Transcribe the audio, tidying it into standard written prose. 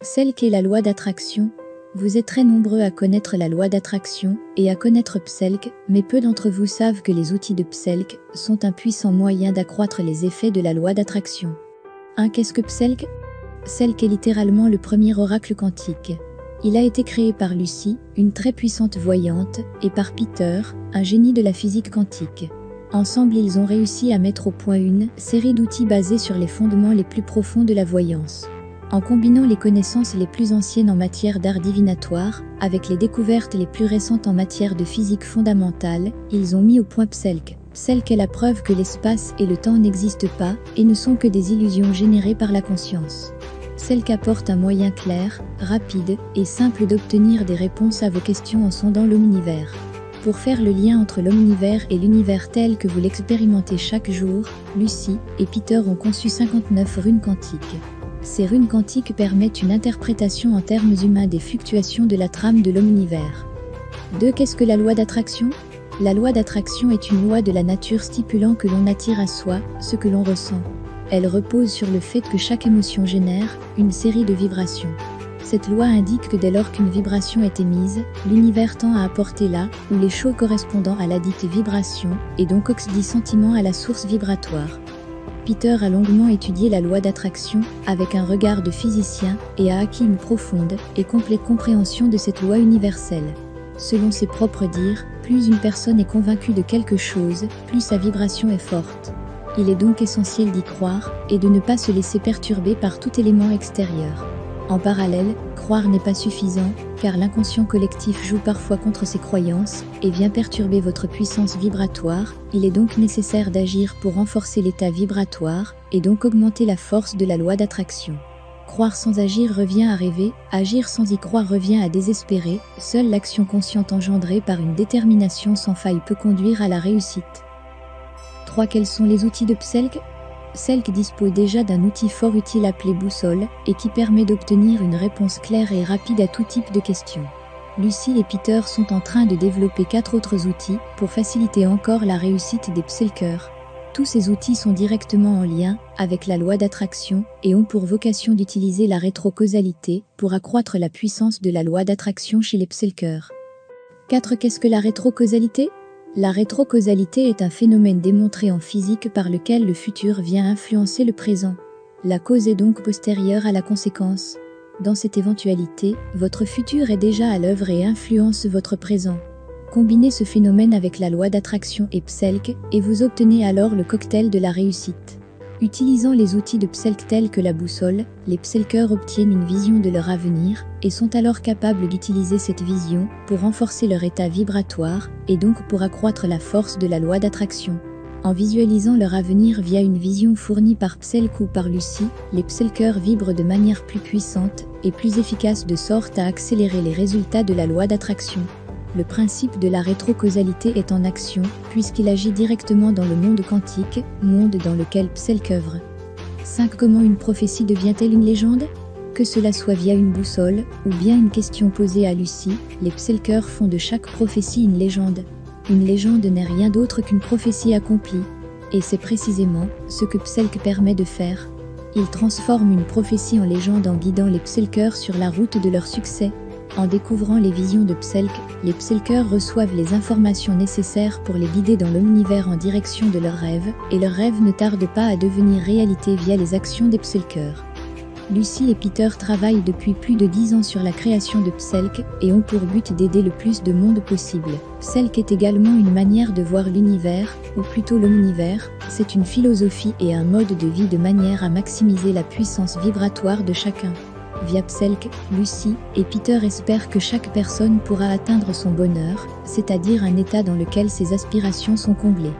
Selk est la loi d'attraction. Vous êtes très nombreux à connaître la loi d'attraction et à connaître Pselk, mais peu d'entre vous savent que les outils de Pselk sont un puissant moyen d'accroître les effets de la loi d'attraction. Qu'est-ce que Pselk? Selk est littéralement le premier oracle quantique. Il a été créé par Lucy, une très puissante voyante, et par Peter, un génie de la physique quantique. Ensemble, ils ont réussi à mettre au point une série d'outils basés sur les fondements les plus profonds de la voyance. En combinant les connaissances les plus anciennes en matière d'art divinatoire, avec les découvertes les plus récentes en matière de physique fondamentale, ils ont mis au point Pselk. Pselk est la preuve que l'espace et le temps n'existent pas et ne sont que des illusions générées par la conscience. Pselk apporte un moyen clair, rapide et simple d'obtenir des réponses à vos questions en sondant l'omnivers. Pour faire le lien entre l'omnivers et l'univers tel que vous l'expérimentez chaque jour, Lucy et Peter ont conçu 59 runes quantiques. Ces runes quantiques permettent une interprétation en termes humains des fluctuations de la trame de l'omnivers. Qu'est-ce que la loi d'attraction? La loi d'attraction est une loi de la nature stipulant que l'on attire à soi ce que l'on ressent. Elle repose sur le fait que chaque émotion génère une série de vibrations. Cette loi indique que dès lors qu'une vibration est émise, l'univers tend à apporter là ou les choses correspondant à la dite vibration et donc oxydie sentiment à la source vibratoire. Peter a longuement étudié la loi d'attraction avec un regard de physicien et a acquis une profonde et complète compréhension de cette loi universelle. Selon ses propres dires, plus une personne est convaincue de quelque chose, plus sa vibration est forte. Il est donc essentiel d'y croire et de ne pas se laisser perturber par tout élément extérieur. En parallèle, croire n'est pas suffisant, car l'inconscient collectif joue parfois contre ses croyances et vient perturber votre puissance vibratoire. Il est donc nécessaire d'agir pour renforcer l'état vibratoire et donc augmenter la force de la loi d'attraction. Croire sans agir revient à rêver, agir sans y croire revient à désespérer. Seule l'action consciente engendrée par une détermination sans faille peut conduire à la réussite. Quels sont les outils de Pselk? Pselk dispose déjà d'un outil fort utile appelé boussole et qui permet d'obtenir une réponse claire et rapide à tout type de questions. Lucy et Peter sont en train de développer 4 autres outils pour faciliter encore la réussite des Pselkers. Tous ces outils sont directement en lien avec la loi d'attraction et ont pour vocation d'utiliser la rétrocausalité pour accroître la puissance de la loi d'attraction chez les Pselkers. Qu'est-ce que la rétrocausalité? La rétrocausalité est un phénomène démontré en physique par lequel le futur vient influencer le présent. La cause est donc postérieure à la conséquence. Dans cette éventualité, votre futur est déjà à l'œuvre et influence votre présent. Combinez ce phénomène avec la loi d'attraction et Pselk, et vous obtenez alors le cocktail de la réussite. Utilisant les outils de Pselk tels que la boussole, les Pselkers obtiennent une vision de leur avenir et sont alors capables d'utiliser cette vision pour renforcer leur état vibratoire et donc pour accroître la force de la loi d'attraction. En visualisant leur avenir via une vision fournie par Pselk ou par Lucy, les Pselkers vibrent de manière plus puissante et plus efficace de sorte à accélérer les résultats de la loi d'attraction. Le principe de la rétrocausalité est en action, puisqu'il agit directement dans le monde quantique, monde dans lequel Pselk œuvre. Comment une prophétie devient-elle une légende? Que cela soit via une boussole, ou bien une question posée à Lucy, les Pselkers font de chaque prophétie une légende. Une légende n'est rien d'autre qu'une prophétie accomplie. Et c'est précisément ce que Pselk permet de faire. Il transforme une prophétie en légende en guidant les Pselkers sur la route de leur succès. En découvrant les visions de Pselk, les Pselkers reçoivent les informations nécessaires pour les guider dans l'univers en direction de leurs rêves, et leurs rêves ne tardent pas à devenir réalité via les actions des Pselkers. Lucy et Peter travaillent depuis plus de 10 ans sur la création de Pselk et ont pour but d'aider le plus de monde possible. Pselk est également une manière de voir l'univers, ou plutôt l'omnivers. C'est une philosophie et un mode de vie de manière à maximiser la puissance vibratoire de chacun. Via Pselk, Lucy et Peter espèrent que chaque personne pourra atteindre son bonheur, c'est-à-dire un état dans lequel ses aspirations sont comblées.